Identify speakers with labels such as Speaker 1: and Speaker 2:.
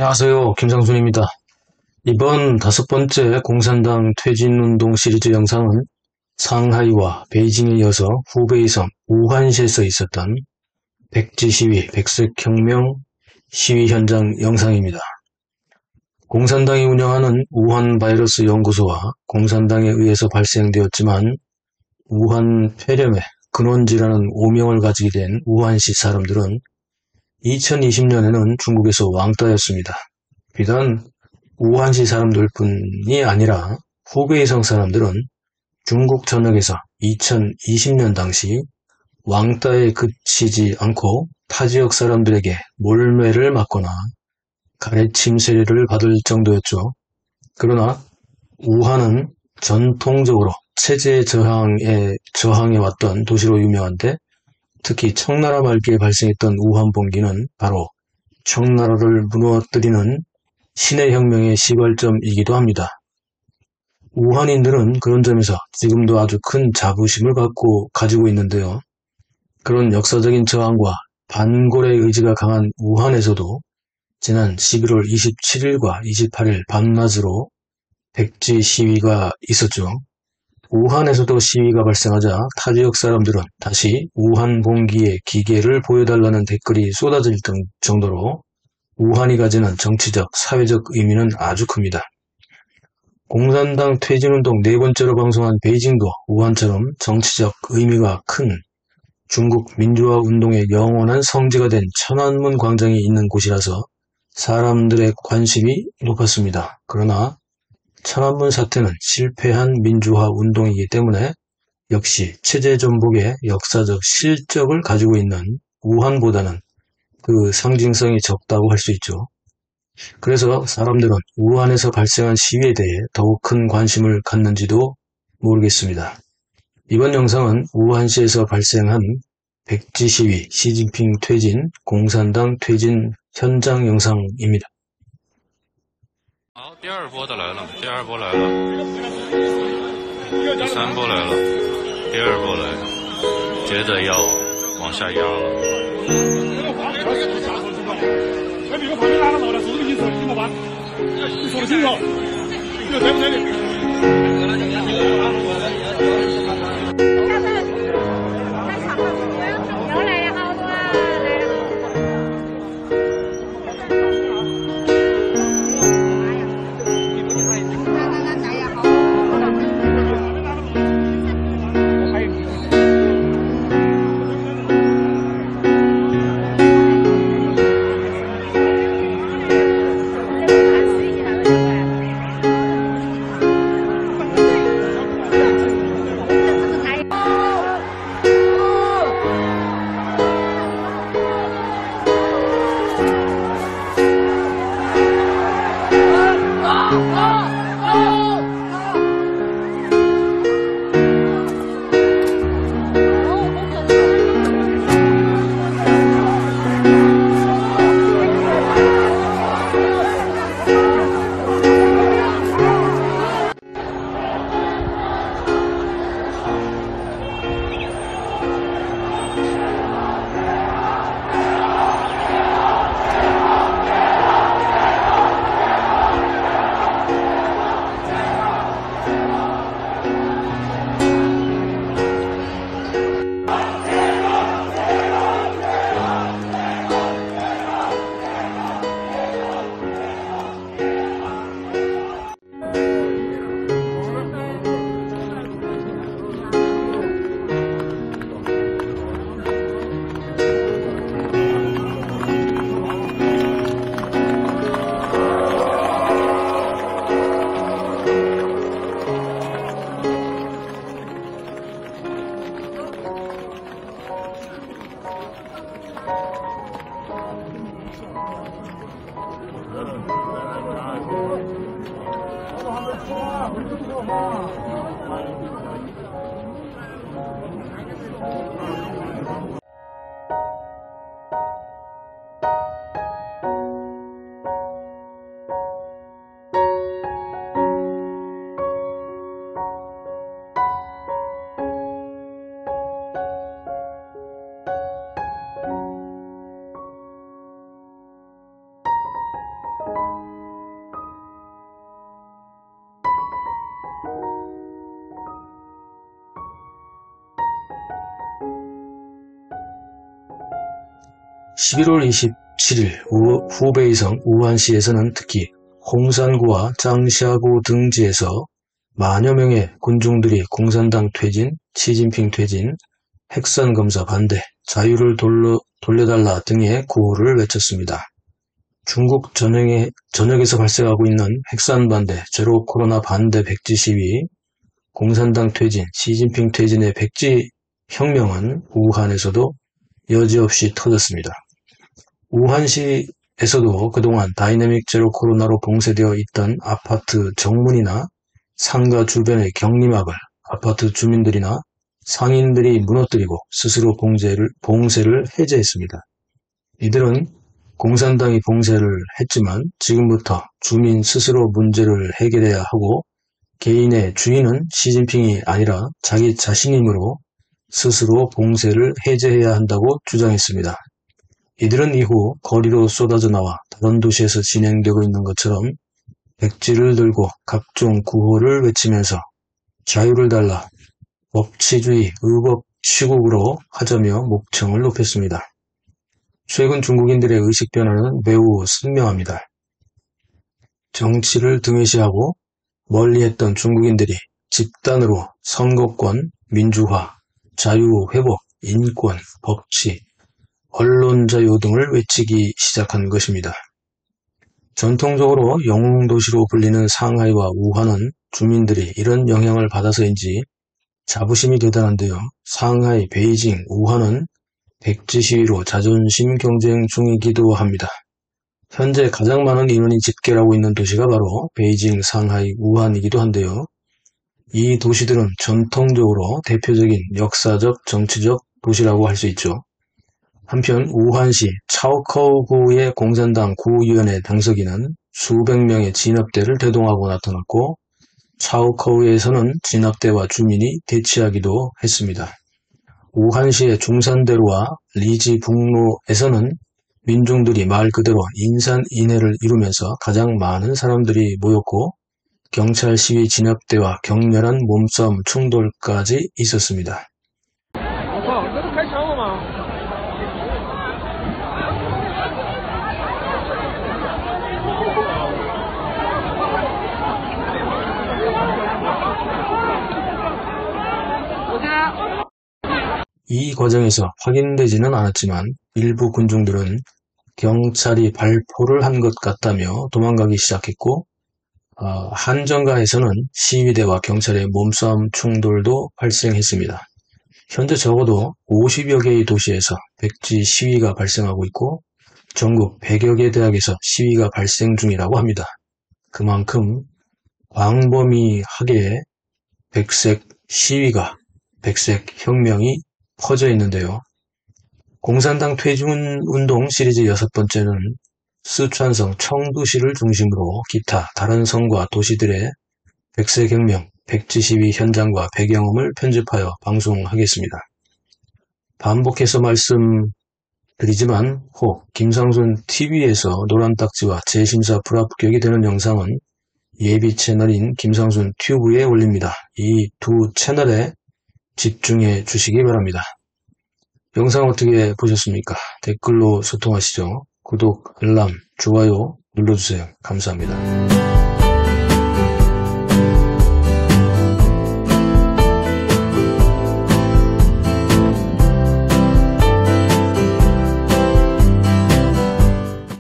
Speaker 1: 안녕하세요. 김상순입니다. 이번 5번째 공산당 퇴진운동 시리즈 영상은 상하이와 베이징에 이어서 후베이성 우한시에서 있었던 백지시위, 백색혁명 시위 현장 영상입니다. 공산당이 운영하는 우한바이러스 연구소와 공산당에 의해서 발생되었지만 우한 폐렴의 근원지라는 오명을 가지게 된 우한시 사람들은 2020년에는 중국에서 왕따였습니다. 비단 우한시 사람들뿐이 아니라 후베이성 사람들은 중국 전역에서 2020년 당시 왕따에 그치지 않고 타 지역 사람들에게 몰매를 맞거나 가래침 세례를 받을 정도였죠. 그러나 우한은 전통적으로 체제 저항해왔던 도시로 유명한데, 특히 청나라 말기에 발생했던 우한봉기는 바로 청나라를 무너뜨리는 신의 혁명의 시발점이기도 합니다. 우한인들은 그런 점에서 지금도 아주 큰 자부심을 가지고 있는데요. 그런 역사적인 저항과 반골의 의지가 강한 우한에서도 지난 11월 27일과 28일 밤낮으로 백지 시위가 있었죠. 우한에서도 시위가 발생하자 타 지역 사람들은 다시 우한 봉기의 기계를 보여달라는 댓글이 쏟아질 정도로 우한이 가지는 정치적, 사회적 의미는 아주 큽니다. 공산당 퇴진운동 4번째로 방송한 베이징도 우한처럼 정치적 의미가 큰 중국 민주화 운동의 영원한 성지가 된 천안문 광장이 있는 곳이라서 사람들의 관심이 높았습니다. 그러나 천안문 사태는 실패한 민주화 운동이기 때문에 역시 체제 전복의 역사적 실적을 가지고 있는 우한보다는 그 상징성이 적다고 할 수 있죠. 그래서 사람들은 우한에서 발생한 시위에 대해 더욱 큰 관심을 갖는지도 모르겠습니다. 이번 영상은 우한시에서 발생한 백지 시위, 시진핑 퇴진, 공산당 퇴진 현장 영상입니다.
Speaker 2: 好，第二波的来了，第二波来了，第三波来了，第二波来了，接着要往下压了。这个旁边拿了走了，说不清楚，怎么办？你说得清楚，这个对不对的？
Speaker 1: 11월 27일 후베이성 우한시에서는 특히 홍산구와 장시아구 등지에서 만여 명의 군중들이 공산당 퇴진, 시진핑 퇴진, 핵산검사 반대, 자유를 돌려달라 등의 구호를 외쳤습니다. 중국 전역에서 발생하고 있는 핵산 반대, 제로 코로나 반대 백지 시위, 공산당 퇴진, 시진핑 퇴진의 백지 혁명은 우한에서도 여지없이 터졌습니다. 우한시에서도 그동안 다이내믹 제로 코로나로 봉쇄되어 있던 아파트 정문이나 상가 주변의 격리막을 아파트 주민들이나 상인들이 무너뜨리고 스스로 봉쇄를 해제했습니다. 이들은 공산당이 봉쇄를 했지만 지금부터 주민 스스로 문제를 해결해야 하고 개인의 주인은 시진핑이 아니라 자기 자신이므로 스스로 봉쇄를 해제해야 한다고 주장했습니다. 이들은 이후 거리로 쏟아져 나와 다른 도시에서 진행되고 있는 것처럼 백지를 들고 각종 구호를 외치면서 자유를 달라, 법치주의, 의법 시국으로 하자며 목청을 높였습니다. 최근 중국인들의 의식 변화는 매우 선명합니다. 정치를 등외시하고 멀리했던 중국인들이 집단으로 선거권, 민주화, 자유회복, 인권, 법치, 언론 자유 등을 외치기 시작한 것입니다. 전통적으로 영웅도시로 불리는 상하이와 우한은 주민들이 이런 영향을 받아서인지 자부심이 대단한데요. 상하이, 베이징, 우한은 백지 시위로 자존심 경쟁 중이기도 합니다. 현재 가장 많은 인원이 집결하고 있는 도시가 바로 베이징, 상하이, 우한이기도 한데요. 이 도시들은 전통적으로 대표적인 역사적, 정치적 도시라고 할 수 있죠. 한편 우한시 차오커우구의 공산당 구위원회 당서기는 수백 명의 진압대를 대동하고 나타났고 차오커우에서는 진압대와 주민이 대치하기도 했습니다. 우한시의 중산대로와 리지북로에서는 민중들이 말 그대로 인산인해를 이루면서 가장 많은 사람들이 모였고 경찰 시위 진압대와 격렬한 몸싸움 충돌까지 있었습니다. 이 과정에서 확인되지는 않았지만 일부 군중들은 경찰이 발포를 한 것 같다며 도망가기 시작했고 한정가에서는 시위대와 경찰의 몸싸움 충돌도 발생했습니다. 현재 적어도 50여 개의 도시에서 백지 시위가 발생하고 있고 전국 100여 개 대학에서 시위가 발생 중이라고 합니다. 그만큼 광범위하게 백색 시위가, 백색 혁명이 퍼져 있는데요. 공산당 퇴진운동 시리즈 6번째는 쓰촨성 청두시를 중심으로 기타 다른 성과 도시들의 백색혁명, 백지시위 현장과 배경음을 편집하여 방송하겠습니다. 반복해서 말씀드리지만 혹 김상순 TV에서 노란딱지와 재심사 불합격이 되는 영상은 예비 채널인 김상순 튜브에 올립니다. 이 두 채널에 집중해 주시기 바랍니다. 영상 어떻게 보셨습니까? 댓글로 소통하시죠. 구독, 알람, 좋아요 눌러주세요. 감사합니다.